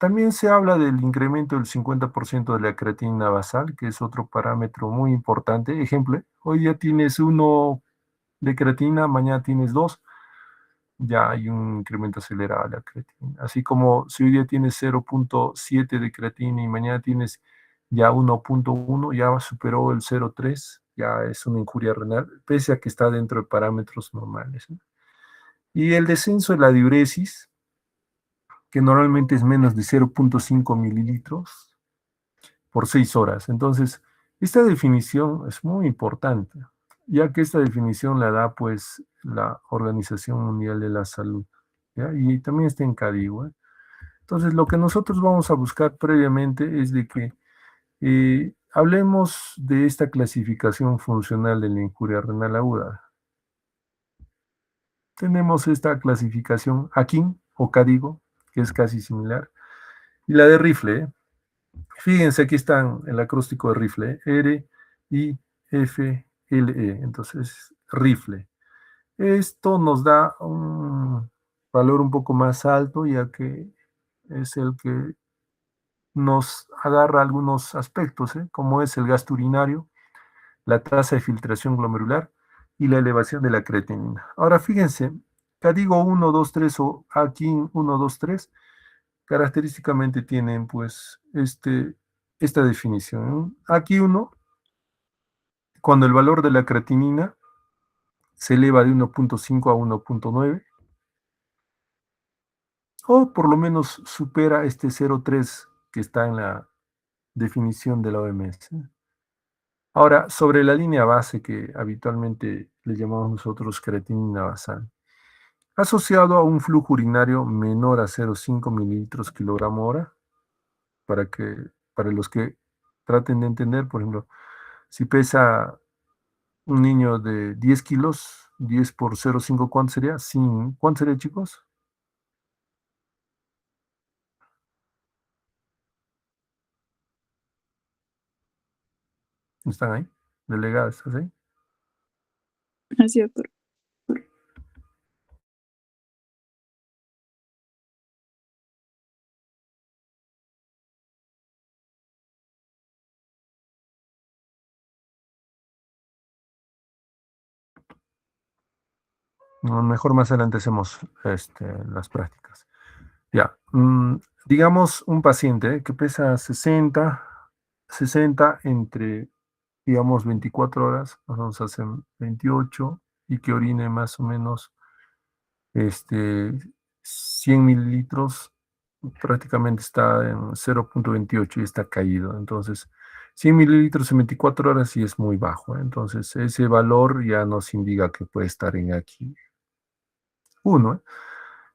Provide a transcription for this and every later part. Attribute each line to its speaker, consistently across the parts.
Speaker 1: También se habla del incremento del 50% de la creatinina basal, que es otro parámetro muy importante. Ejemplo, hoy día tienes 1 de creatinina, mañana tienes 2, ya hay un incremento acelerado de la creatinina. Así como si hoy día tienes 0,7 de creatinina y mañana tienes ya 1,1, ya superó el 0,3, ya es una injuria renal, pese a que está dentro de parámetros normales, ¿no? Y el descenso de la diuresis, que normalmente es menos de 0,5 mililitros por 6 horas. Entonces, esta definición es muy importante, ya que esta definición la da pues la Organización Mundial de la Salud, ¿ya? Y también está en CADIGO, ¿eh? Entonces, lo que nosotros vamos a buscar previamente es de que hablemos de esta clasificación funcional de la injuria renal aguda. Tenemos esta clasificación AKIN o CADIGO, que es casi similar, y la de Rifle, ¿eh? Fíjense, aquí están el acróstico de Rifle, R-I-F-L-E, entonces Rifle. Esto nos da un valor un poco más alto, ya que es el que nos agarra algunos aspectos, como es el gasto urinario, la tasa de filtración glomerular y la elevación de la creatinina. Ahora fíjense, CADIGO 1, 2, 3 o AKIN 1, 2, 3 característicamente tienen pues esta definición, ¿no? Aquí uno, cuando el valor de la creatinina se eleva de 1,5 a 1,9, o por lo menos supera este 0,3 que está en la definición de la OMS. Ahora, sobre la línea base que habitualmente le llamamos nosotros creatinina basal, asociado a un flujo urinario menor a 0,5 mililitros kilogramo hora, para los que traten de entender, por ejemplo, si pesa un niño de 10 kilos, 10 por 0,5, ¿cuánto sería? ¿Cuánto sería, chicos? ¿Están ahí? Delegadas, ¿estás ahí?
Speaker 2: Así, doctor.
Speaker 1: No, mejor más adelante hacemos las prácticas. Ya, digamos un paciente que pesa 60 entre, digamos, 24 horas, vamos a hacer 28, y que orine más o menos este, 100 mililitros, prácticamente está en 0,28 y está caído. Entonces, 100 mililitros en 24 horas sí es muy bajo, ¿eh? Entonces, ese valor ya nos indica que puede estar en aquí 1, ¿eh?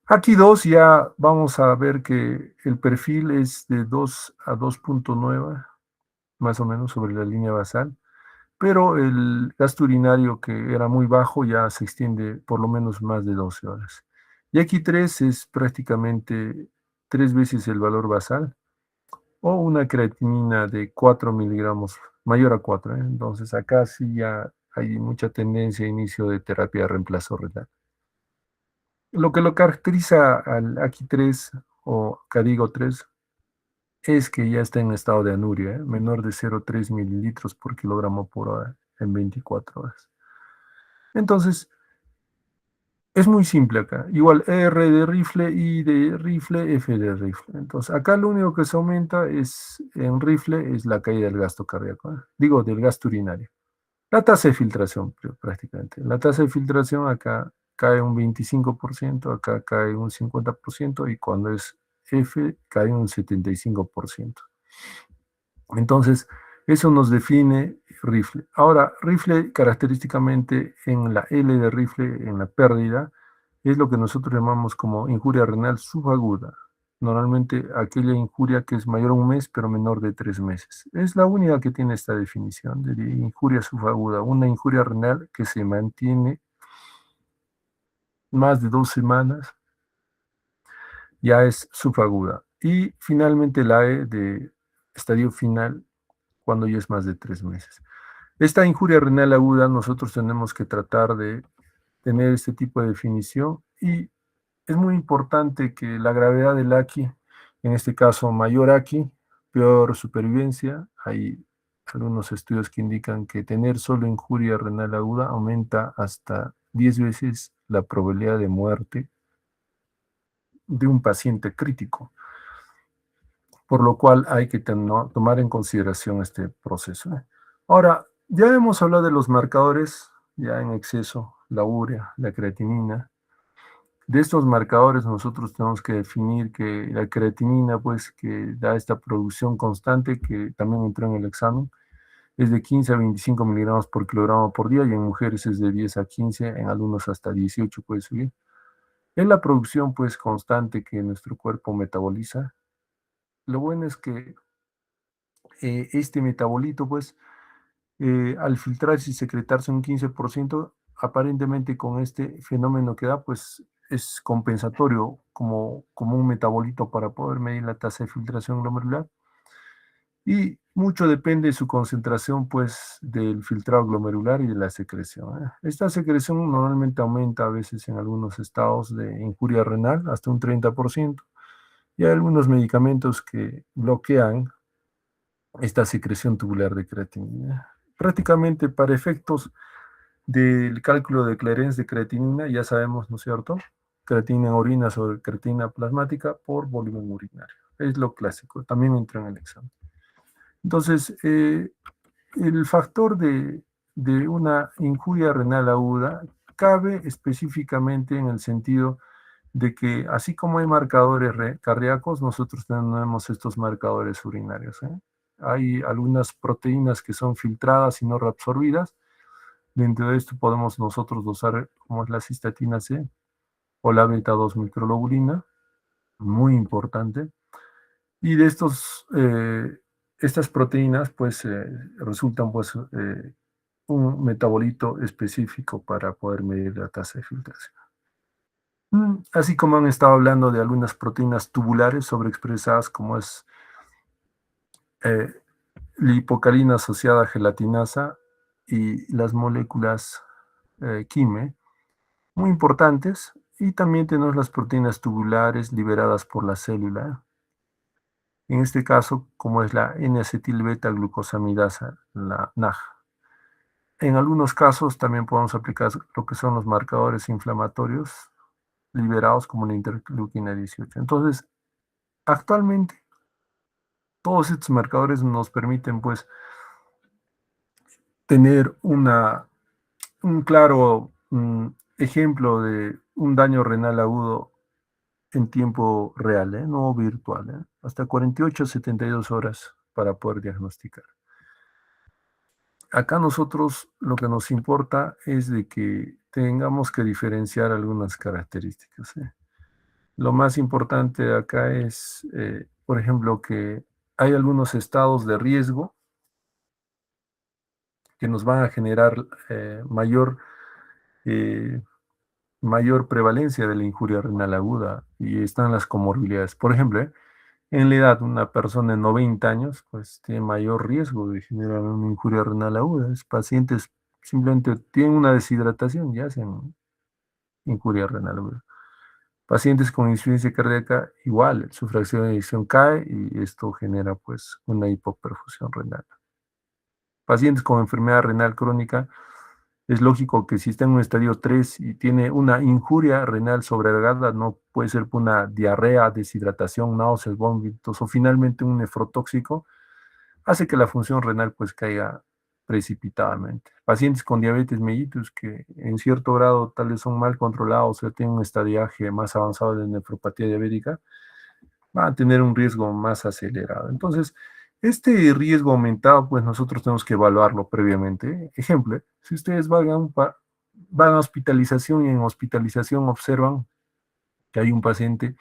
Speaker 1: Aquí 2 ya vamos a ver que el perfil es de 2 a 2,9, más o menos sobre la línea basal, pero el gasto urinario que era muy bajo ya se extiende por lo menos más de 12 horas. Y aquí 3 es prácticamente 3 veces el valor basal, o una creatinina de 4 miligramos, mayor a 4, ¿eh? Entonces acá sí ya hay mucha tendencia a inicio de terapia de reemplazo renal. Lo que lo caracteriza al AKI3 o CADIGO 3 es que ya está en estado de anuria, ¿eh? Menor de 0,3 mililitros por kilogramo por hora en 24 horas. Entonces, es muy simple acá. Igual R de rifle, I de rifle, F de rifle. Entonces, acá lo único que se aumenta es, en rifle, es la caída del gasto cardíaco, ¿eh? Digo, del gasto urinario. La tasa de filtración, prácticamente. La tasa de filtración acá cae un 25%, acá cae un 50%, y cuando es F cae un 75%. Entonces, eso nos define rifle. Ahora, rifle característicamente en la L de rifle, en la pérdida, es lo que nosotros llamamos como injuria renal subaguda. Normalmente aquella injuria que es mayor a un mes, pero menor de 3 meses. Es la única que tiene esta definición de injuria subaguda, una injuria renal que se mantiene más de 2 semanas, ya es subaguda. Y finalmente la E de estadio final, cuando ya es más de 3 meses. Esta injuria renal aguda nosotros tenemos que tratar de tener este tipo de definición, y es muy importante que la gravedad del AKI En este caso, mayor aquí, peor supervivencia. Hay algunos estudios que indican que tener solo injuria renal aguda aumenta hasta 10 veces la probabilidad de muerte de un paciente crítico, por lo cual hay que tomar en consideración este proceso. Ahora, ya hemos hablado de los marcadores ya en exceso, la urea, la creatinina. De estos marcadores nosotros tenemos que definir que la creatinina, pues, que da esta producción constante, que también entró en el examen, es de 15 a 25 miligramos por kilogramo por día, y en mujeres es de 10 a 15, en alumnos hasta 18 puede subir. Es la producción, pues, constante que nuestro cuerpo metaboliza. Lo bueno es que este metabolito, pues, al filtrarse y secretarse un 15%, aparentemente con este fenómeno que da, pues es compensatorio como un metabolito para poder medir la tasa de filtración glomerular. Y mucho depende de su concentración, pues, del filtrado glomerular y de la secreción. Esta secreción normalmente aumenta a veces en algunos estados de injuria renal hasta un 30%. Y hay algunos medicamentos que bloquean esta secreción tubular de creatinina. Prácticamente para efectos del cálculo de clearance de creatinina, ya sabemos, ¿no es cierto? Creatinina en orina sobre creatinina plasmática por volumen urinario. Es lo clásico, también entra en el examen. Entonces, el factor de una injuria renal aguda cabe específicamente en el sentido de que así como hay marcadores cardíacos, nosotros tenemos estos marcadores urinarios. Hay algunas proteínas que son filtradas y no reabsorbidas. Dentro de esto podemos nosotros dosar como es la cistatina C o la beta 2 microglobulina, muy importante. Y de estas proteínas pues resultan pues un metabolito específico para poder medir la tasa de filtración. Así como han estado hablando de algunas proteínas tubulares sobreexpresadas, como es eh, la asociada gelatinasa y las moléculas quime, muy importantes. Y también tenemos las proteínas tubulares liberadas por la célula. En este caso, como es la N-acetilbeta-glucosamidasa, la NAG. En algunos casos también podemos aplicar lo que son los marcadores inflamatorios liberados como la interleuquina 18. Entonces, actualmente, todos estos marcadores nos permiten, pues, tener un claro ejemplo de un daño renal agudo en tiempo real, no virtual, hasta 48 a 72 horas para poder diagnosticar. Acá nosotros lo que nos importa es de que tengamos que diferenciar algunas características. Lo más importante acá es, por ejemplo, que hay algunos estados de riesgo que nos van a generar eh, mayor prevalencia de la injuria renal aguda, y están las comorbilidades. Por ejemplo, en la edad, una persona de 90 años, pues tiene mayor riesgo de generar una injuria renal aguda. Pacientes simplemente tienen una deshidratación, ya hacen injuria renal aguda. Pacientes con insuficiencia cardíaca, igual, su fracción de eyección cae y esto genera pues una hipoperfusión renal. Pacientes con enfermedad renal crónica, es lógico que si está en un estadio 3 y tiene una injuria renal sobrealargada, no puede ser una diarrea, deshidratación, náuseas, vómitos o finalmente un nefrotóxico, hace que la función renal pues caiga precipitadamente. Pacientes con diabetes mellitus que en cierto grado tal vez son mal controlados o tienen un estadiaje más avanzado de nefropatía diabética, van a tener un riesgo más acelerado. Entonces, este riesgo aumentado, pues nosotros tenemos que evaluarlo previamente. Ejemplo, si ustedes van a hospitalización y en hospitalización observan que hay un paciente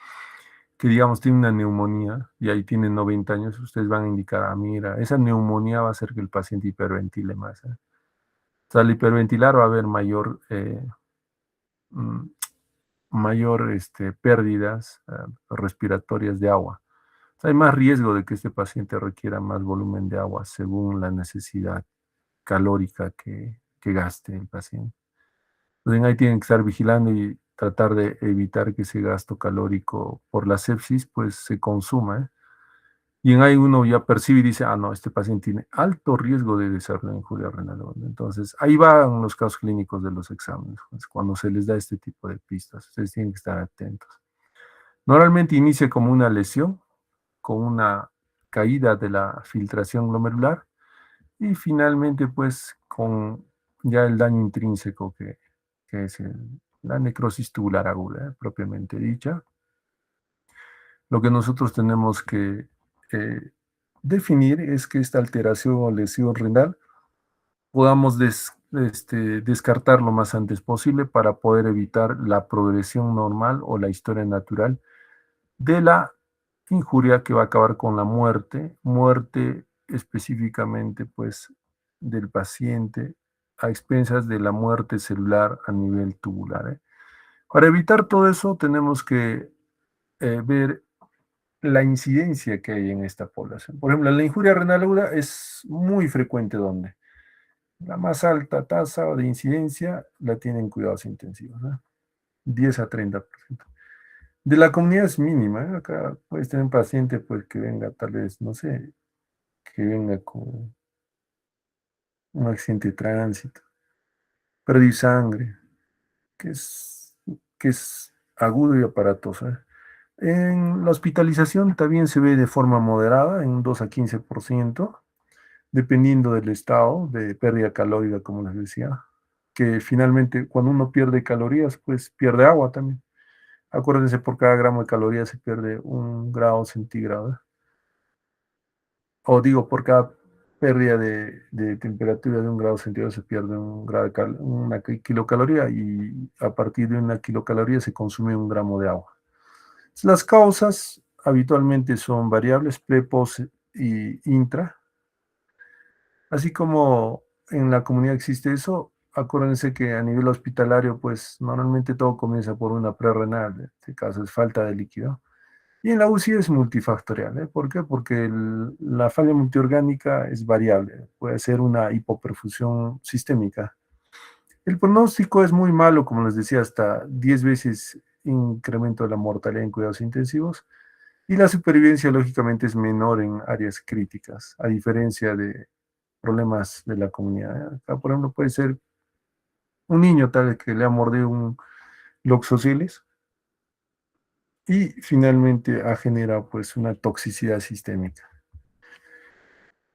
Speaker 1: que, digamos, tiene una neumonía y ahí tiene 90 años, ustedes van a indicar, mira, esa neumonía va a hacer que el paciente hiperventile más. O sea, al hiperventilar va a haber mm, mayor pérdidas respiratorias de agua. Hay más riesgo de que este paciente requiera más volumen de agua según la necesidad calórica que gaste el paciente. Entonces ahí tienen que estar vigilando y tratar de evitar que ese gasto calórico por la sepsis pues se consuma, ¿eh? Y en ahí uno ya percibe y dice, ah, no, este paciente tiene alto riesgo de desarrollar injuria renal aguda. Entonces, ahí van los casos clínicos de los exámenes, pues, cuando se les da este tipo de pistas. Ustedes tienen que estar atentos. Normalmente inicia como una lesión, con una caída de la filtración glomerular y finalmente, pues, con ya el daño intrínseco que es la necrosis tubular aguda, propiamente dicha. Lo que nosotros tenemos que definir es que esta alteración o lesión renal podamos descartar lo más antes posible para poder evitar la progresión normal o la historia natural de la injuria que va a acabar con la muerte específicamente pues del paciente a expensas de la muerte celular a nivel tubular, ¿eh? Para evitar todo eso tenemos que ver la incidencia que hay en esta población. Por ejemplo, la injuria renal aguda es muy frecuente donde la más alta tasa de incidencia la tienen cuidados intensivos, ¿no? 10 a 30%. De la comunidad es mínima, ¿eh? Acá puedes tener un paciente pues, que venga tal vez, no sé, que venga con un accidente de tránsito, pérdida de sangre, que es, que es agudo y aparatoso, ¿eh? En la hospitalización también se ve de forma moderada, en un 2 a 15%, dependiendo del estado de pérdida calórica, como les decía, que finalmente cuando uno pierde calorías, pues pierde agua también. Acuérdense, por cada gramo de calorías se pierde 1 grado centígrado, ¿eh? O digo, por cada pérdida de temperatura de 1 grado centígrado se pierde 1 grado de una kilocaloría y a partir de 1 kilocaloría se consume 1 gramo de agua. Las causas habitualmente son variables pre, post y intra. Así como en la comunidad existe eso, acuérdense que a nivel hospitalario, pues normalmente todo comienza por una prerrenal, en este caso es falta de líquido. Y en la UCI es multifactorial, ¿eh? ¿Por qué? Porque la falla multiorgánica es variable, puede ser una hipoperfusión sistémica. El pronóstico es muy malo, como les decía, hasta 10 veces incremento de la mortalidad en cuidados intensivos, y la supervivencia lógicamente es menor en áreas críticas, a diferencia de problemas de la comunidad, ¿eh? Acá, por ejemplo, puede ser un niño tal vez que le ha mordido un Loxosceles y finalmente ha generado pues una toxicidad sistémica.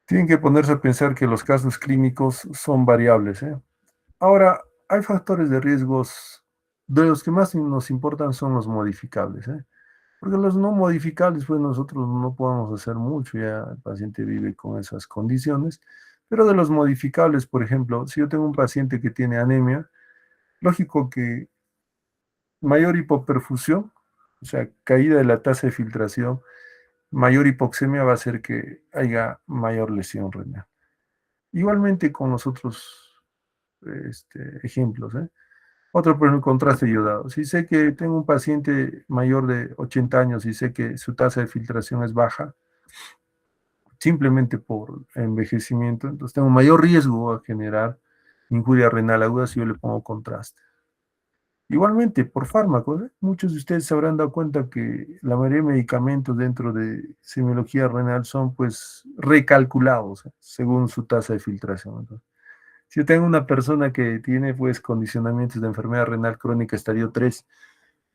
Speaker 1: Tienen que ponerse a pensar que los casos clínicos son variables, ¿eh? Ahora, hay factores de riesgos, de los que más nos importan son los modificables, ¿eh? Porque los no modificables, pues nosotros no podemos hacer mucho, ya el paciente vive con esas condiciones, pero de los modificables, por ejemplo, si yo tengo un paciente que tiene anemia, lógico que mayor hipoperfusión, o sea, caída de la tasa de filtración, mayor hipoxemia va a hacer que haya mayor lesión renal. Igualmente con los otros ejemplos, ¿eh? Otro, por ejemplo, contraste iodado. Si sé que tengo un paciente mayor de 80 años y sé que su tasa de filtración es baja, simplemente por envejecimiento, entonces tengo mayor riesgo a generar injuria renal aguda si yo le pongo contraste. Igualmente, por fármacos, ¿eh? Muchos de ustedes se habrán dado cuenta que la mayoría de medicamentos dentro de semiología renal son pues recalculados, ¿eh? Según su tasa de filtración. Entonces, si yo tengo una persona que tiene pues condicionamientos de enfermedad renal crónica estadio 3,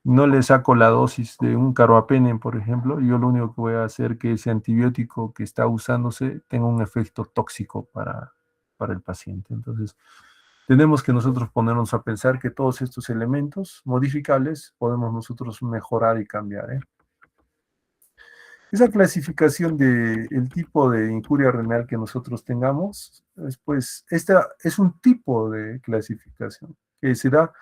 Speaker 1: no le saco la dosis de un carbapenem, por ejemplo, yo lo único que voy a hacer es que ese antibiótico que está usándose tenga un efecto tóxico para el paciente. Entonces, tenemos que nosotros ponernos a pensar que todos estos elementos modificables podemos nosotros mejorar y cambiar, ¿eh? Esa clasificación del tipo de injuria renal que nosotros tengamos, pues, esta es un tipo de clasificación que se da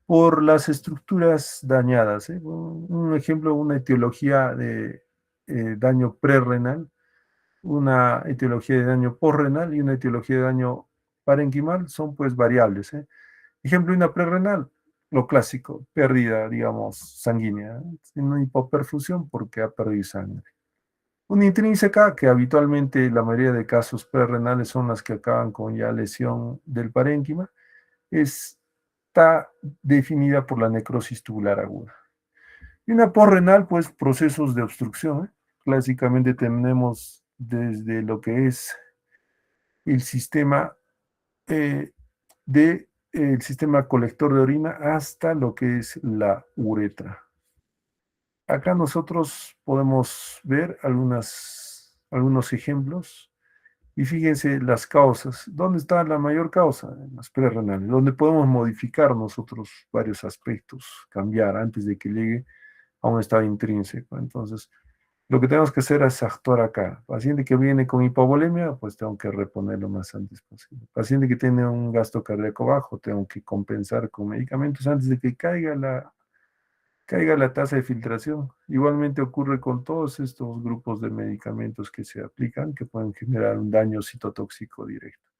Speaker 1: por las estructuras dañadas, ¿eh? Un ejemplo, una etiología de daño prerrenal, una etiología de daño postrenal y una etiología de daño parenquimal son pues variables, ¿eh? Ejemplo, una prerrenal, lo clásico, pérdida, digamos, sanguínea, una hipoperfusión porque ha perdido sangre. Una intrínseca, que habitualmente la mayoría de casos prerrenales son las que acaban con ya lesión del parénquima, es está definida por la necrosis tubular aguda. Y una posrenal, pues procesos de obstrucción. Clásicamente tenemos desde lo que es el sistema el sistema colector de orina hasta lo que es la uretra. Acá nosotros podemos ver algunos ejemplos y fíjense las causas. ¿Dónde está la mayor causa? En las prerrenales, donde podemos modificar nosotros varios aspectos, cambiar antes de que llegue a un estado intrínseco. Entonces, lo que tenemos que hacer es actuar acá. Paciente que viene con hipovolemia, pues tengo que reponer lo más antes posible. Paciente que tiene un gasto cardíaco bajo, tengo que compensar con medicamentos antes de que caiga la tasa de filtración. Igualmente ocurre con todos estos grupos de medicamentos que se aplican, que pueden generar un daño citotóxico directo.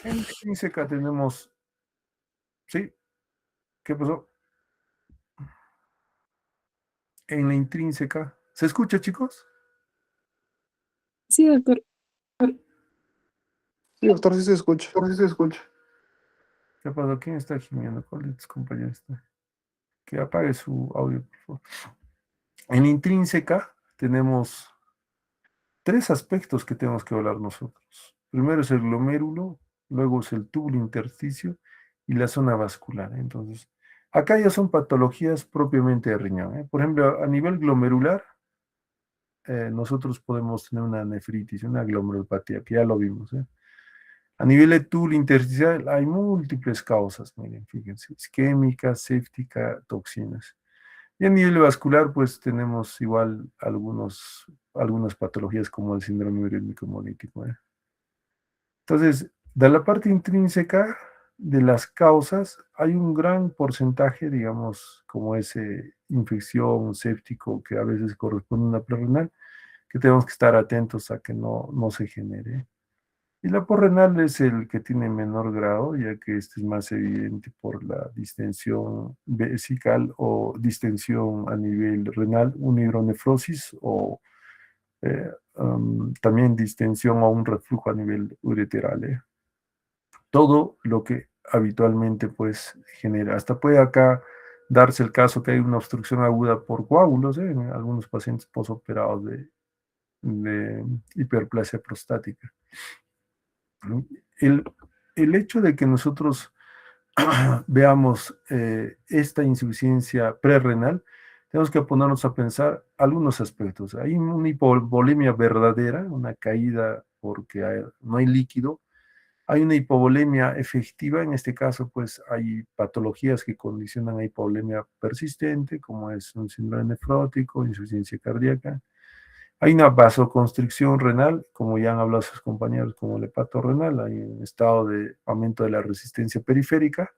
Speaker 1: En intrínseca tenemos, ¿sí? ¿Qué pasó? En la intrínseca, ¿se escucha, chicos?
Speaker 2: Sí, doctor.
Speaker 3: Sí, doctor, sí se escucha. Sí se escucha.
Speaker 1: ¿Qué pasó? ¿Quién está gimiendo? ¿Cuál de tus compañeros está? Que apague su audio, por favor. En intrínseca tenemos tres aspectos que tenemos que hablar nosotros. Primero es el glomérulo, luego es el túbulo intersticio y la zona vascular. Entonces, acá ya son patologías propiamente de riñón. Por ejemplo, a nivel glomerular, nosotros podemos tener una nefritis, una glomerulopatía, que ya lo vimos. A nivel de túbulo intersticial hay múltiples causas, miren, fíjense, isquémica, séptica, toxinas. Y a nivel vascular, pues tenemos igual algunas patologías como el síndrome urémico hemolítico. Entonces, de la parte intrínseca de las causas, hay un gran porcentaje, digamos, como ese infección séptico que a veces corresponde a una prerrenal, que tenemos que estar atentos a que no se genere. Y la porrenal es el que tiene menor grado, ya que este es más evidente por la distensión vesical o distensión a nivel renal, una hidronefrosis o también distensión o un reflujo a nivel ureteral. Todo lo que habitualmente pues genera. Hasta puede acá darse el caso que hay una obstrucción aguda por coágulos en algunos pacientes posoperados de hiperplasia prostática. El hecho de que nosotros veamos esta insuficiencia prerrenal, tenemos que ponernos a pensar algunos aspectos. Hay una hipovolemia verdadera, una caída porque no hay líquido. Hay una hipovolemia efectiva, en este caso pues hay patologías que condicionan a hipovolemia persistente, como es un síndrome nefrótico, insuficiencia cardíaca. Hay una vasoconstricción renal, como ya han hablado sus compañeros, como el hepatorrenal, hay un estado de aumento de la resistencia periférica,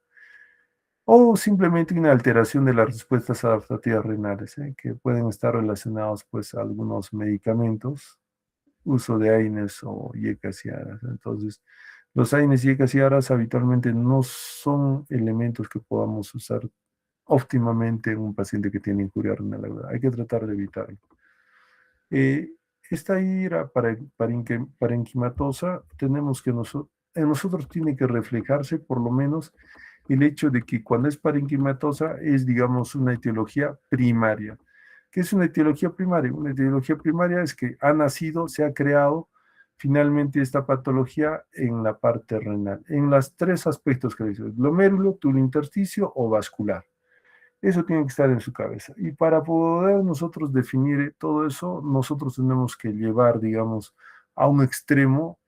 Speaker 1: o simplemente una alteración de las respuestas adaptativas renales, que pueden estar relacionados pues a algunos medicamentos, uso de AINES o IECAS y ARAS. Entonces, los AINES, IECAS y ARAS habitualmente no son elementos que podamos usar óptimamente en un paciente que tiene injuria renal aguda. Hay que tratar de evitarlo. Esta ira parenquimatosa tenemos que en nosotros tiene que reflejarse por lo menos el hecho de que cuando es parenquimatosa es, digamos, una etiología primaria. ¿Qué es una etiología primaria? Una etiología primaria es que ha nacido, se ha creado finalmente esta patología en la parte renal, en los tres aspectos que dice, glomérulo, túbulo intersticio o vascular. Eso tiene que estar en su cabeza. Y para poder nosotros definir todo eso, nosotros tenemos que llevar, digamos, a un extremo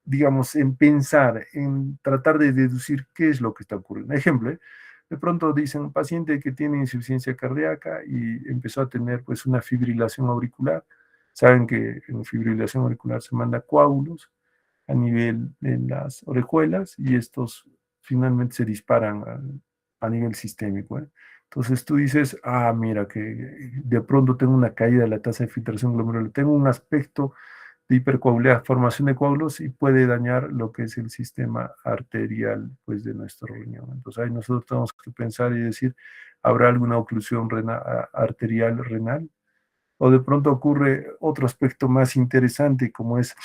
Speaker 1: digamos, en pensar, en tratar de deducir qué es lo que está ocurriendo. Ejemplo, de pronto dicen un paciente que tiene insuficiencia cardíaca y empezó a tener pues una fibrilación auricular. Saben que en fibrilación auricular se manda coágulos a nivel de las orejuelas y estos finalmente se disparan a nivel sistémico. Entonces tú dices, mira, que de pronto tengo una caída de la tasa de filtración glomerular, tengo un aspecto de hipercoagulidad, formación de coágulos y puede dañar lo que es el sistema arterial pues, de nuestro riñón. Entonces ahí nosotros tenemos que pensar y decir, ¿habrá alguna oclusión arterial renal? O de pronto ocurre otro aspecto más interesante como es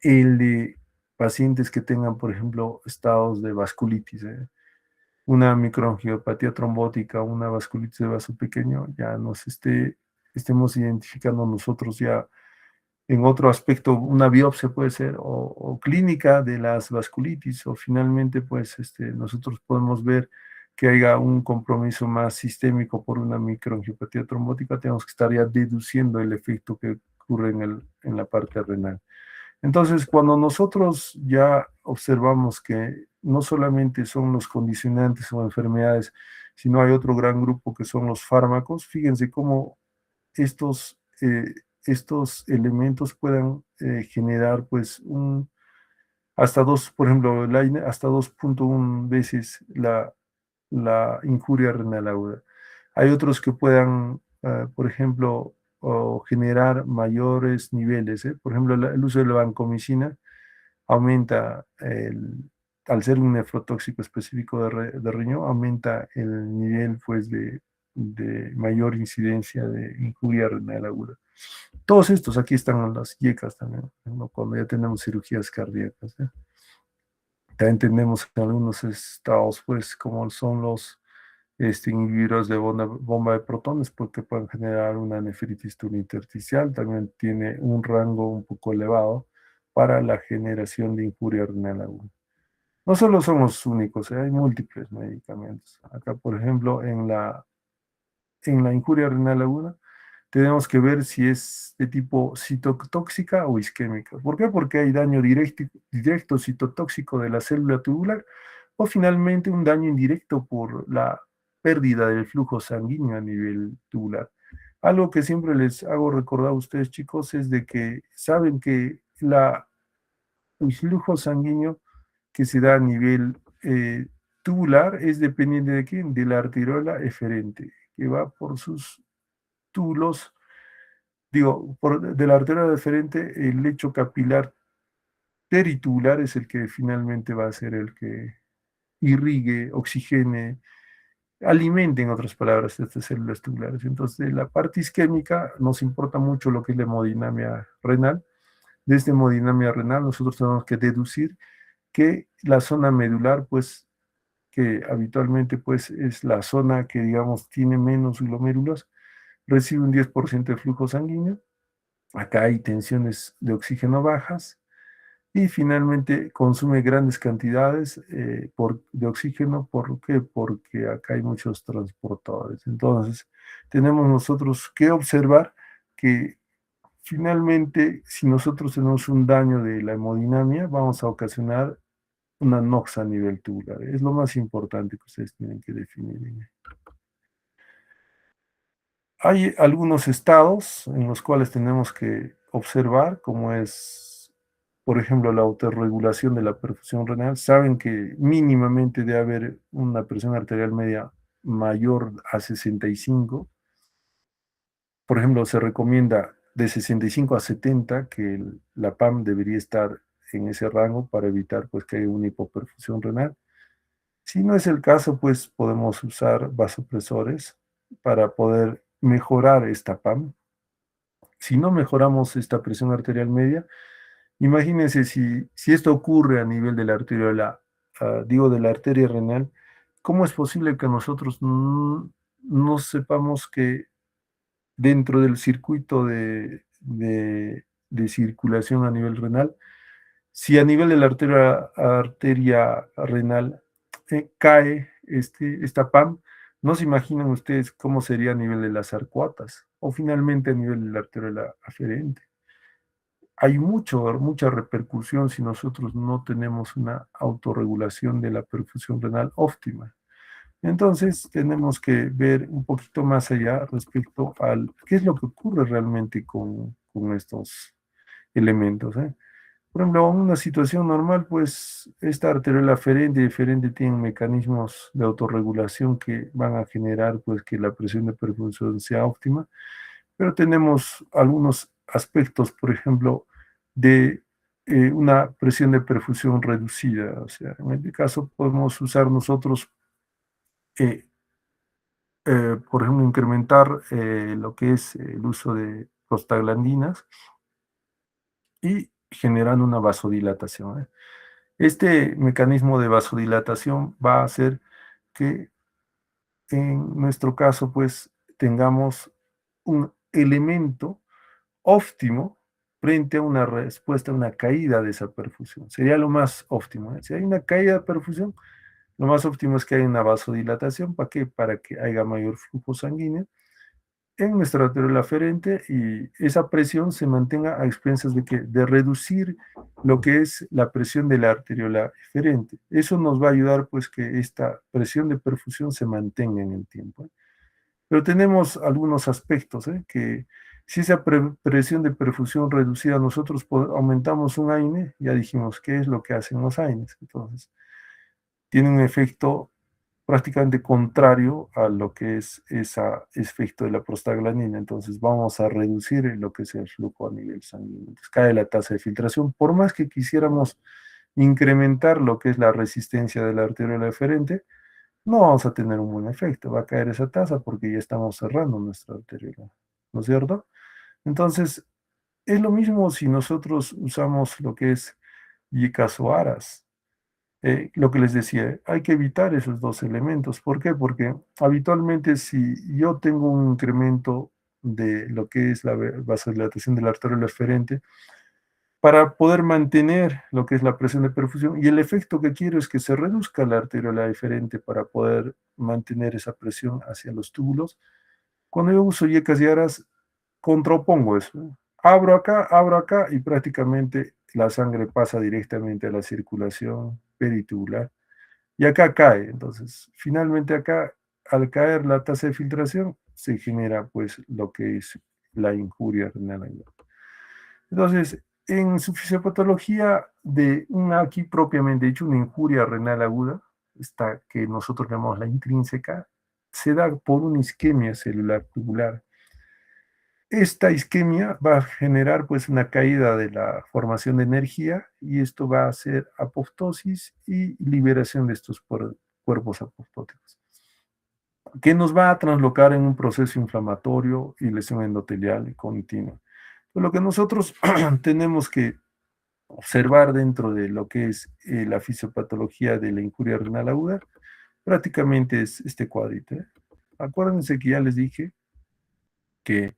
Speaker 1: el de pacientes que tengan, por ejemplo, estados de vasculitis. una microangiopatía trombótica, una vasculitis de vaso pequeño, ya estemos identificando nosotros ya en otro aspecto, una biopsia puede ser, o clínica de las vasculitis, o finalmente, pues, nosotros podemos ver que haya un compromiso más sistémico por una microangiopatía trombótica, tenemos que estar ya deduciendo el efecto que ocurre en la parte renal. Entonces, cuando nosotros ya observamos que no solamente son los condicionantes o enfermedades, sino hay otro gran grupo que son los fármacos, fíjense cómo estos, estos elementos puedan generar pues hasta dos, por ejemplo, hasta 2.1 veces la injuria renal aguda. Hay otros que puedan, por ejemplo, o generar mayores niveles. Por ejemplo, el uso de la vancomicina aumenta, al ser un nefrotóxico específico de riñón, aumenta el nivel pues, de mayor incidencia de injuria renal aguda. Todos estos, aquí están las IECAS también, ¿no? Cuando ya tenemos cirugías cardíacas. También tenemos en algunos estados, pues, como son los inhibidores de bomba de protones, porque pueden generar una nefritis intersticial. También tiene un rango un poco elevado para la generación de injuria renal aguda. No solo son los únicos, hay múltiples medicamentos. Acá, por ejemplo, en la injuria renal aguda, tenemos que ver si es de tipo citotóxica o isquémica. ¿Por qué? Porque hay daño directo citotóxico de la célula tubular o finalmente un daño indirecto por la pérdida del flujo sanguíneo a nivel tubular. Algo que siempre les hago recordar a ustedes, chicos, es de que saben que el flujo sanguíneo que se da a nivel tubular es dependiente de quién, de la arteriola eferente, que va por sus túbulos, digo, de la arteria deferente, el lecho capilar peritubular es el que finalmente va a ser el que irrigue, oxigene, alimente, en otras palabras, estas células tubulares. Entonces, de la parte isquémica nos importa mucho lo que es la hemodinamia renal. De esta hemodinamia renal nosotros tenemos que deducir que la zona medular, pues, que habitualmente pues, es la zona que, digamos, tiene menos glomérulos, recibe un 10% de flujo sanguíneo. Acá hay tensiones de oxígeno bajas y finalmente consume grandes cantidades de oxígeno. ¿Por qué? Porque acá hay muchos transportadores. Entonces, tenemos nosotros que observar que finalmente, si nosotros tenemos un daño de la hemodinamia, vamos a ocasionar una NOx a nivel tubular. Es lo más importante que ustedes tienen que definir. Hay algunos estados en los cuales tenemos que observar, como es, por ejemplo, la autorregulación de la perfusión renal. Saben que mínimamente debe haber una presión arterial media mayor a 65. Por ejemplo, se recomienda de 65 a 70 que la PAM debería estar en ese rango para evitar pues, que haya una hipoperfusión renal. Si no es el caso, pues podemos usar vasopresores para poder mejorar esta PAM. Si no mejoramos esta presión arterial media, imagínense si esto ocurre a nivel de la arteriola, digo de la arteria renal, ¿cómo es posible que nosotros no sepamos que dentro del circuito de circulación a nivel renal, si a nivel de la arteria renal cae esta PAM, no se imaginan ustedes cómo sería a nivel de las arcuatas o finalmente a nivel de la arteriola aferente? Hay mucha repercusión si nosotros no tenemos una autorregulación de la perfusión renal óptima. Entonces, tenemos que ver un poquito más allá respecto al qué es lo que ocurre realmente con estos elementos. Por ejemplo, en una situación normal, pues esta arteriola aferente y deferente tienen mecanismos de autorregulación que van a generar pues que la presión de perfusión sea óptima, pero tenemos algunos aspectos, por ejemplo, de una presión de perfusión reducida. O sea, en este caso podemos usar nosotros, eh, por ejemplo, incrementar lo que es el uso de prostaglandinas y generando una vasodilatación. Este mecanismo de vasodilatación va a hacer que en nuestro caso pues tengamos un elemento óptimo frente a una respuesta, a una caída de esa perfusión. Sería lo más óptimo. Si hay una caída de perfusión, lo más óptimo es que haya una vasodilatación. ¿Para qué? Para que haya mayor flujo sanguíneo en nuestra arteriola aferente y esa presión se mantenga a expensas de, que, de reducir lo que es la presión de la arteriola eferente. Eso nos va a ayudar pues que esta presión de perfusión se mantenga en el tiempo. Pero tenemos algunos aspectos, que si esa presión de perfusión reducida nosotros aumentamos un AINE, ya dijimos qué es lo que hacen los AINES. Entonces, tiene un efecto prácticamente contrario a lo que es ese efecto de la prostaglandina. Entonces vamos a reducir lo que es el flujo a nivel sanguíneo. Entonces cae la tasa de filtración. Por más que quisiéramos incrementar lo que es la resistencia de la arteriola eferente, no vamos a tener un buen efecto. Va a caer esa tasa porque ya estamos cerrando nuestra arteriola, ¿no es cierto? Entonces, es lo mismo si nosotros usamos lo que es yicas o aras. Lo que les decía, hay que evitar esos dos elementos. ¿Por qué? Porque habitualmente si yo tengo un incremento de lo que es la vasodilatación de la arteriola eferente, para poder mantener lo que es la presión de perfusión, y el efecto que quiero es que se reduzca la arteriola eferente para poder mantener esa presión hacia los túbulos. Cuando yo uso yecas y aras, contrapongo eso. Abro acá y prácticamente la sangre pasa directamente a la circulación peritubular y acá cae. Entonces, finalmente acá, al caer la tasa de filtración, se genera pues lo que es la injuria renal aguda. Entonces, en su fisiopatología de una aquí propiamente dicho, una injuria renal aguda, esta que nosotros llamamos la intrínseca, se da por una isquemia celular tubular. Esta isquemia va a generar pues una caída de la formación de energía y esto va a hacer apoptosis y liberación de estos cuerpos apoptóticos, que nos va a translocar en un proceso inflamatorio y lesión endotelial y continua. Lo que nosotros tenemos que observar dentro de lo que es la fisiopatología de la injuria renal aguda, prácticamente es este cuadrito. Acuérdense que ya les dije que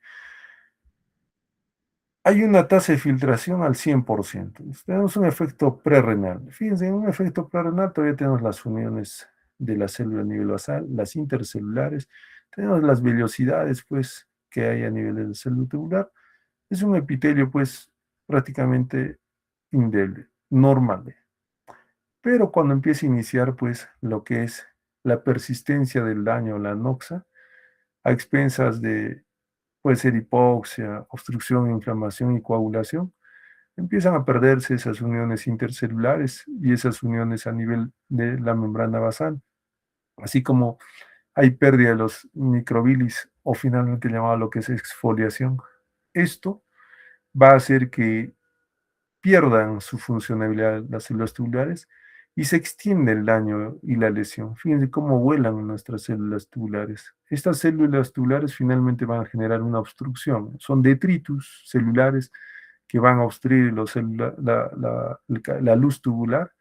Speaker 1: hay una tasa de filtración al 100%. Tenemos un efecto prerrenal. Fíjense, en un efecto prerrenal todavía tenemos las uniones de la célula a nivel basal, las intercelulares, tenemos las vellosidades, pues, que hay a nivel de la célula tubular. Es un epitelio, pues, prácticamente indeleble, normal. Pero cuando empieza a iniciar, pues, lo que es la persistencia del daño, la anoxa, a expensas de, puede ser hipoxia, obstrucción, inflamación y coagulación, empiezan a perderse esas uniones intercelulares y esas uniones a nivel de la membrana basal, así como hay pérdida de los microbilis o finalmente llamado lo que es exfoliación. Esto va a hacer que pierdan su funcionalidad las células tubulares y se extiende el daño y la lesión. Fíjense cómo vuelan nuestras células tubulares. Estas células tubulares finalmente van a generar una obstrucción. Son detritus celulares que van a obstruir la luz tubular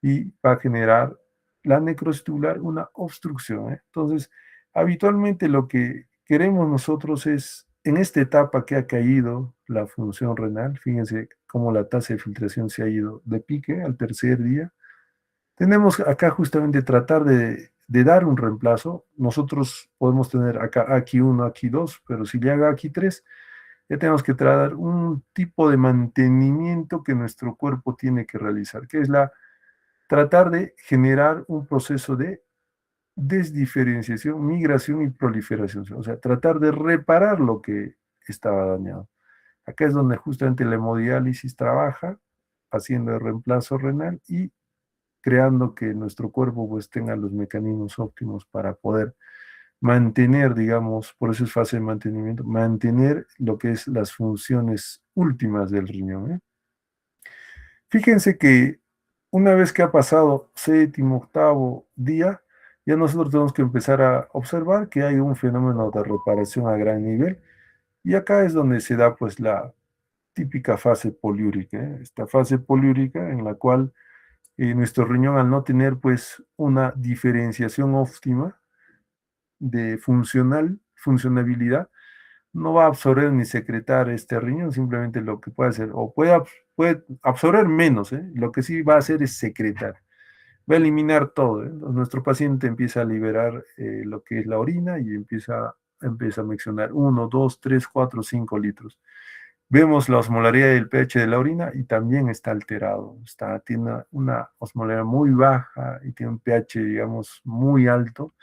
Speaker 1: y va a generar la necrosis tubular, una obstrucción. Entonces, habitualmente lo que queremos nosotros es, en esta etapa que ha caído la función renal, fíjense cómo la tasa de filtración se ha ido de pique al tercer día, tenemos acá justamente tratar de dar un reemplazo. Nosotros podemos tener acá aquí 1, aquí 2, pero si llega aquí 3, ya tenemos que tratar un tipo de mantenimiento que nuestro cuerpo tiene que realizar, que es tratar de generar un proceso de desdiferenciación, migración y proliferación, o sea, tratar de reparar lo que estaba dañado. Acá es donde justamente la hemodiálisis trabaja, haciendo el reemplazo renal y creando que nuestro cuerpo pues tenga los mecanismos óptimos para poder mantener, digamos, por eso es fase de mantenimiento, mantener lo que es las funciones últimas del riñón. Fíjense que una vez que ha pasado séptimo, octavo día, ya nosotros tenemos que empezar a observar que hay un fenómeno de reparación a gran nivel, y acá es donde se da pues la típica fase poliúrica, esta fase poliúrica en la cual nuestro riñón, al no tener pues una diferenciación óptima de funcionabilidad, no va a absorber ni secretar este riñón, simplemente lo que puede hacer, o puede absorber menos, ¿eh? Lo que sí va a hacer es secretar, va a eliminar todo, ¿eh? Nuestro paciente empieza a liberar lo que es la orina y empieza a mencionar 1, 2, 3, 4, 5 litros. Vemos la osmolaridad del pH de la orina y también está alterado. Tiene una osmolaridad muy baja y tiene un pH, digamos, muy alto.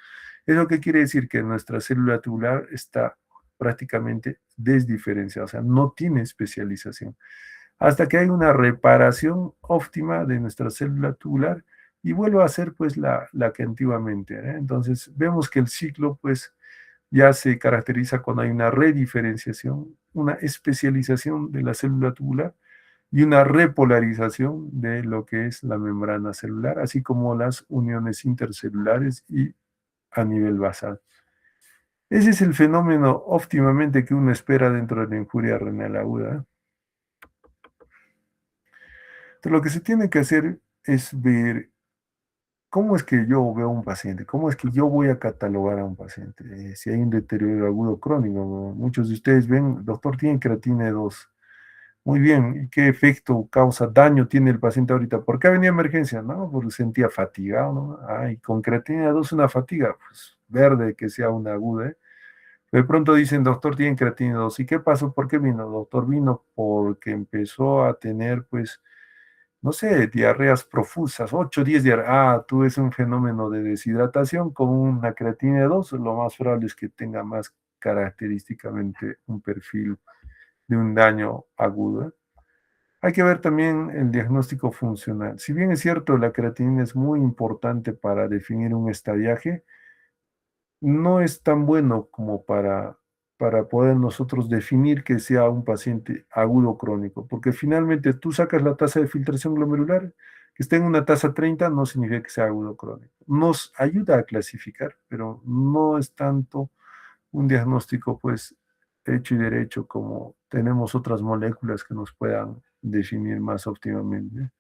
Speaker 1: ¿Eso qué quiere decir? Que nuestra célula tubular está prácticamente desdiferenciada, o sea, no tiene especialización. Hasta que hay una reparación óptima de nuestra célula tubular y vuelva a ser pues la que antiguamente era. Entonces vemos que el ciclo pues ya se caracteriza cuando hay una rediferenciación, una especialización de la célula tubular y una repolarización de lo que es la membrana celular, así como las uniones intercelulares y a nivel basal. Ese es el fenómeno óptimamente que uno espera dentro de la injuria renal aguda. Entonces, lo que se tiene que hacer es ver cómo es que yo veo a un paciente, cómo es que yo voy a catalogar a un paciente. Si hay un deterioro agudo crónico, muchos de ustedes ven, doctor, tiene creatina 2. Muy bien, ¿y qué efecto causa daño tiene el paciente ahorita? ¿Por qué venía a emergencia? No, porque sentía fatigado, ¿no? Ay, con creatina 2 una fatiga, pues verde que sea una aguda, ¿eh? De pronto dicen, doctor, tiene creatina 2. ¿Y qué pasó? ¿Por qué vino? Doctor, vino porque empezó a tener, pues, no sé, diarreas profusas, 8, 10 diarreas. Ah, tú es un fenómeno de deshidratación con una creatina de 2. Lo más probable es que tenga más característicamente un perfil de un daño agudo. Hay que ver también el diagnóstico funcional. Si bien es cierto, la creatinina es muy importante para definir un estadiaje, no es tan bueno como para poder nosotros definir que sea un paciente agudo crónico, porque finalmente tú sacas la tasa de filtración glomerular, que esté en una tasa 30, no significa que sea agudo crónico. Nos ayuda a clasificar, pero no es tanto un diagnóstico pues hecho y derecho como tenemos otras moléculas que nos puedan definir más óptimamente.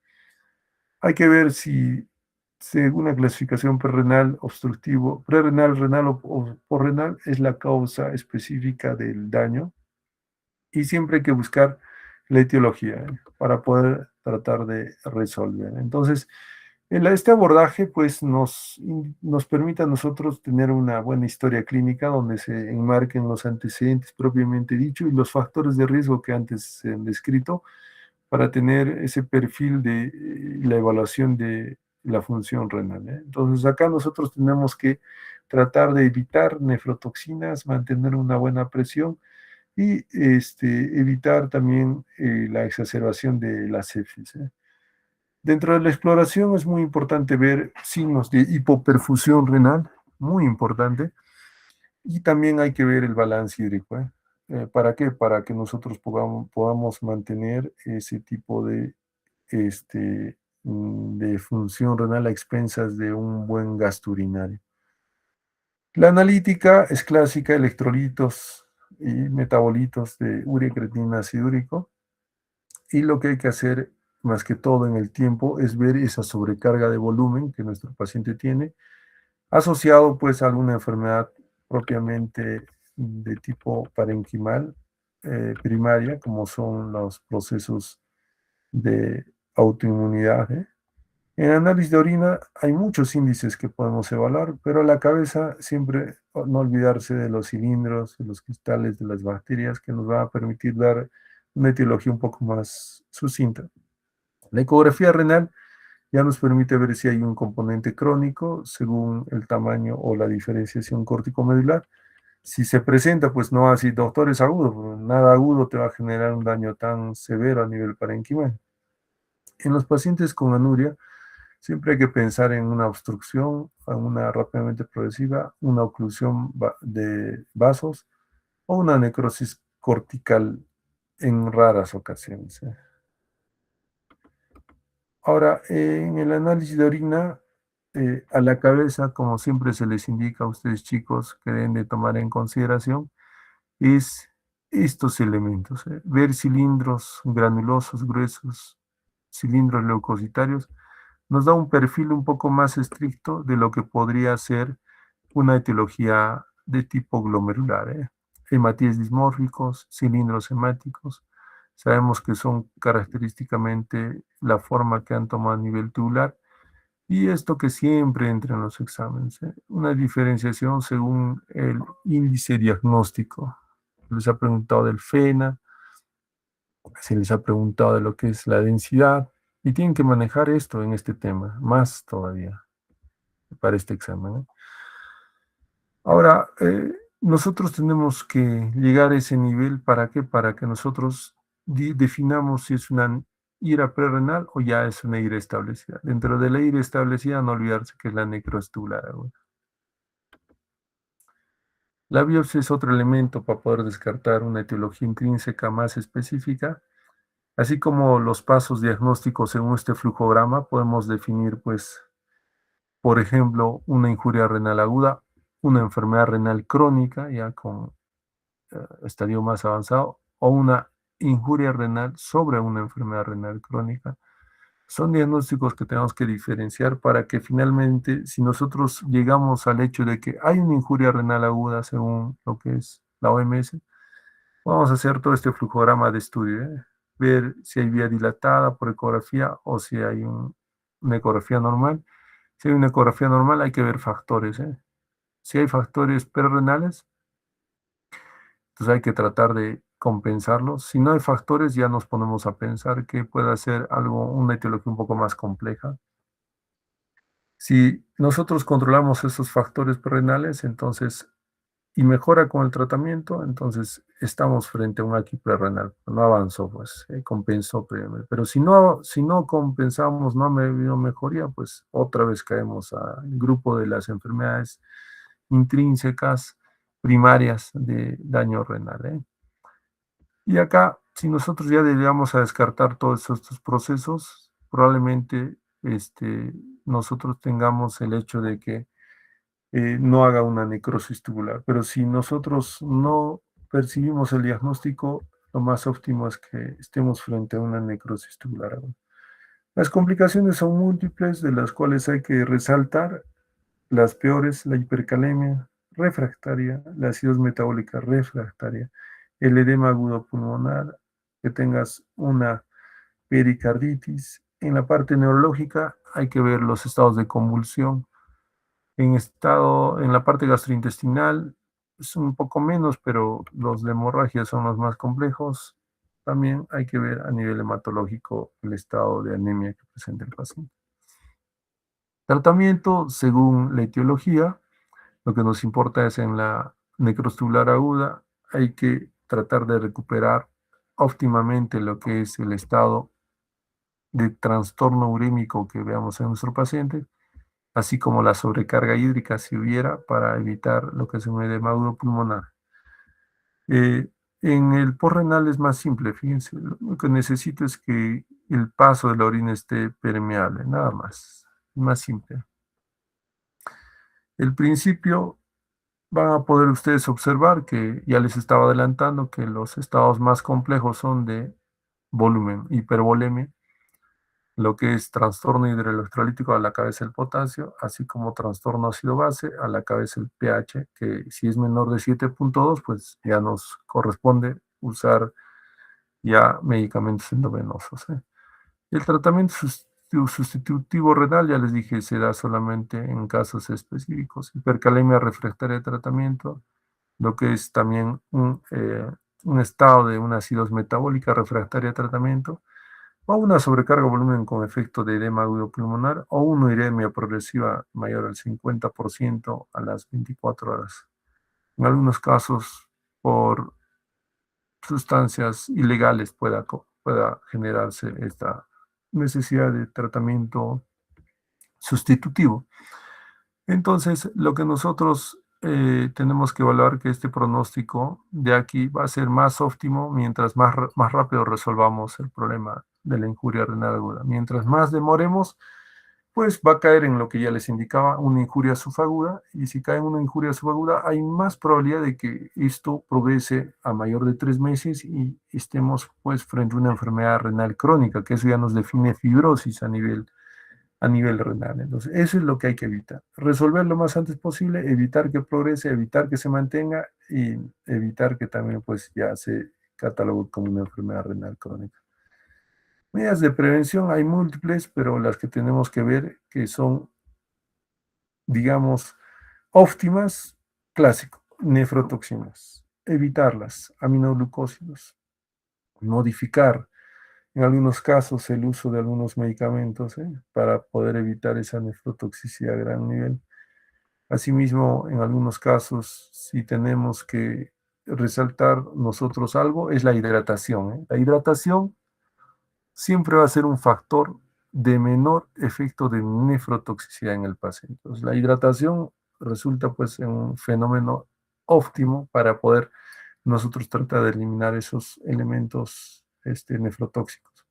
Speaker 1: Hay que ver si según la clasificación prerrenal obstructivo, prerrenal, renal o porrenal es la causa específica del daño y siempre hay que buscar la etiología, para poder tratar de resolver. Entonces, este abordaje pues nos permite a nosotros tener una buena historia clínica donde se enmarquen los antecedentes propiamente dicho y los factores de riesgo que antes se han descrito para tener ese perfil de la evaluación de la función renal, ¿eh? Entonces acá nosotros tenemos que tratar de evitar nefrotoxinas, mantener una buena presión y evitar también la exacerbación de la sepsis, ¿eh? Dentro de la exploración es muy importante ver signos de hipoperfusión renal, muy importante, y también hay que ver el balance hídrico, ¿eh? ¿Para qué? Para que nosotros podamos mantener ese tipo de función renal a expensas de un buen gasto urinario. La analítica es clásica, electrolitos y metabolitos de urea, creatinina, ácido úrico, y lo que hay que hacer más que todo en el tiempo es ver esa sobrecarga de volumen que nuestro paciente tiene, asociado pues a alguna enfermedad propiamente de tipo parenquimal primaria, como son los procesos de autoinmunidad, ¿eh? En análisis de orina hay muchos índices que podemos evaluar, pero la cabeza siempre no olvidarse de los cilindros, de los cristales, de las bacterias, que nos va a permitir dar una etiología un poco más sucinta. La ecografía renal ya nos permite ver si hay un componente crónico según el tamaño o la diferenciación córtico-medular. Si se presenta, pues no así, doctor, es agudo, nada agudo te va a generar un daño tan severo a nivel parenquimal. En los pacientes con anuria, siempre hay que pensar en una obstrucción, en una rápidamente progresiva, una oclusión de vasos o una necrosis cortical en raras ocasiones, ¿eh? Ahora, en el análisis de orina, a la cabeza, como siempre se les indica a ustedes chicos que deben de tomar en consideración, es estos elementos, ¿eh? Ver cilindros granulosos, gruesos, cilindros leucocitarios, nos da un perfil un poco más estricto de lo que podría ser una etiología de tipo glomerular, hematíes dismórficos, cilindros hemáticos. Sabemos que son característicamente la forma que han tomado a nivel tubular y esto que siempre entra en los exámenes, una diferenciación según el índice diagnóstico. Les ha preguntado del FENA, se les ha preguntado de lo que es la densidad y tienen que manejar esto en este tema, más todavía para este examen, ¿eh? Ahora, nosotros tenemos que llegar a ese nivel, ¿para qué? Para que nosotros definamos si es una ira prerrenal o ya es una ira establecida. Dentro de la ira establecida, no olvidarse que es la necroestular aguda. La biopsia es otro elemento para poder descartar una etiología intrínseca más específica. Así como los pasos diagnósticos según este flujograma, podemos definir, pues, por ejemplo, una injuria renal aguda, una enfermedad renal crónica, ya con estadio más avanzado, o una injuria renal sobre una enfermedad renal crónica. Son diagnósticos que tenemos que diferenciar para que finalmente, si nosotros llegamos al hecho de que hay una injuria renal aguda según lo que es la OMS, vamos a hacer todo este flujograma de estudio, ver si hay vía dilatada por ecografía o si hay una ecografía normal. Si hay una ecografía normal, hay que ver factores. Si hay factores perrenales, entonces hay que tratar de compensarlos. Si no hay factores, ya nos ponemos a pensar que puede ser algo, una etiología un poco más compleja. Si nosotros controlamos esos factores perrenales, entonces, y mejora con el tratamiento, entonces estamos frente a un aquí prerrenal. No avanzó, pues, compensó previamente. Pero si no compensamos, no ha habido mejoría, pues otra vez caemos al grupo de las enfermedades intrínsecas primarias de daño renal, ¿eh? Y acá, si nosotros ya llegamos a descartar todos estos procesos, probablemente nosotros tengamos el hecho de que no haga una necrosis tubular. Pero si nosotros no percibimos el diagnóstico, lo más óptimo es que estemos frente a una necrosis tubular. Las complicaciones son múltiples, de las cuales hay que resaltar las peores: la hipercalemia refractaria, la acidosis metabólica refractaria, el edema agudo pulmonar, que tengas una pericarditis. En la parte neurológica hay que ver los estados de convulsión. En la parte gastrointestinal es un poco menos, pero los de hemorragia son los más complejos. También hay que ver a nivel hematológico el estado de anemia que presenta el paciente. Tratamiento según la etiología. Lo que nos importa es en la necrotubular aguda, hay que tratar de recuperar óptimamente lo que es el estado de trastorno urémico que veamos en nuestro paciente, así como la sobrecarga hídrica si hubiera, para evitar lo que es un edema agudo pulmonar. En el postrenal es más simple, fíjense, lo que necesito es que el paso de la orina esté permeable, nada más simple. El principio, van a poder ustedes observar que ya les estaba adelantando que los estados más complejos son de volumen, hipervolemia, lo que es trastorno hidroelectrolítico a la cabeza el potasio, así como trastorno ácido-base a la cabeza el pH, que si es menor de 7.2, pues ya nos corresponde usar ya medicamentos endovenosos. El tratamiento sustitutivo renal, ya les dije, se da solamente en casos específicos. Hipercalemia refractaria de tratamiento, lo que es también un estado de una acidosis metabólica refractaria de tratamiento, o una sobrecarga de volumen con efecto de edema agudo pulmonar, o una uremia progresiva mayor al 50% a las 24 horas. En algunos casos, por sustancias ilegales pueda generarse esta necesidad de tratamiento sustitutivo. Entonces, lo que nosotros tenemos que evaluar que este pronóstico de aquí va a ser más óptimo mientras más rápido resolvamos el problema de la injuria renal aguda. Mientras más demoremos, pues va a caer en lo que ya les indicaba, una injuria subaguda, y si cae en una injuria subaguda, hay más probabilidad de que esto progrese a mayor de 3 meses y estemos pues frente a una enfermedad renal crónica, que eso ya nos define fibrosis a nivel a nivel renal. Entonces, eso es lo que hay que evitar. Resolver lo más antes posible, evitar que progrese, evitar que se mantenga y evitar que también pues ya se catalogue como una enfermedad renal crónica. Medidas de prevención hay múltiples, pero las que tenemos que ver que son, digamos, óptimas, clásico, nefrotoxinas, evitarlas, aminoglucósidos, modificar en algunos casos el uso de algunos medicamentos para poder evitar esa nefrotoxicidad a gran nivel. Asimismo, en algunos casos, si tenemos que resaltar nosotros algo, es la hidratación. La hidratación siempre va a ser un factor de menor efecto de nefrotoxicidad en el paciente. Entonces, la hidratación resulta pues en un fenómeno óptimo para poder nosotros tratar de eliminar esos elementos nefrotóxicos.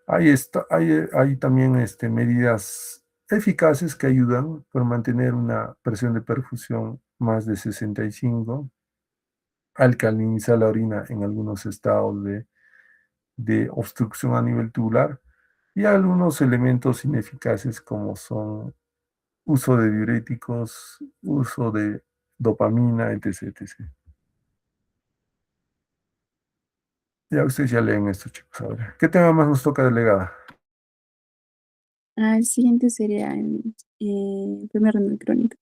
Speaker 1: Hay también medidas eficaces que ayudan por mantener una presión de perfusión más de 65, alcalinizar la orina en algunos estados de obstrucción a nivel tubular y algunos elementos ineficaces como son uso de diuréticos, uso de dopamina, etc. etc. Ya ustedes ya leen esto, chicos. Ahora, ¿qué tema más nos toca, delegada?
Speaker 2: El siguiente sería enfermedad renal crónica.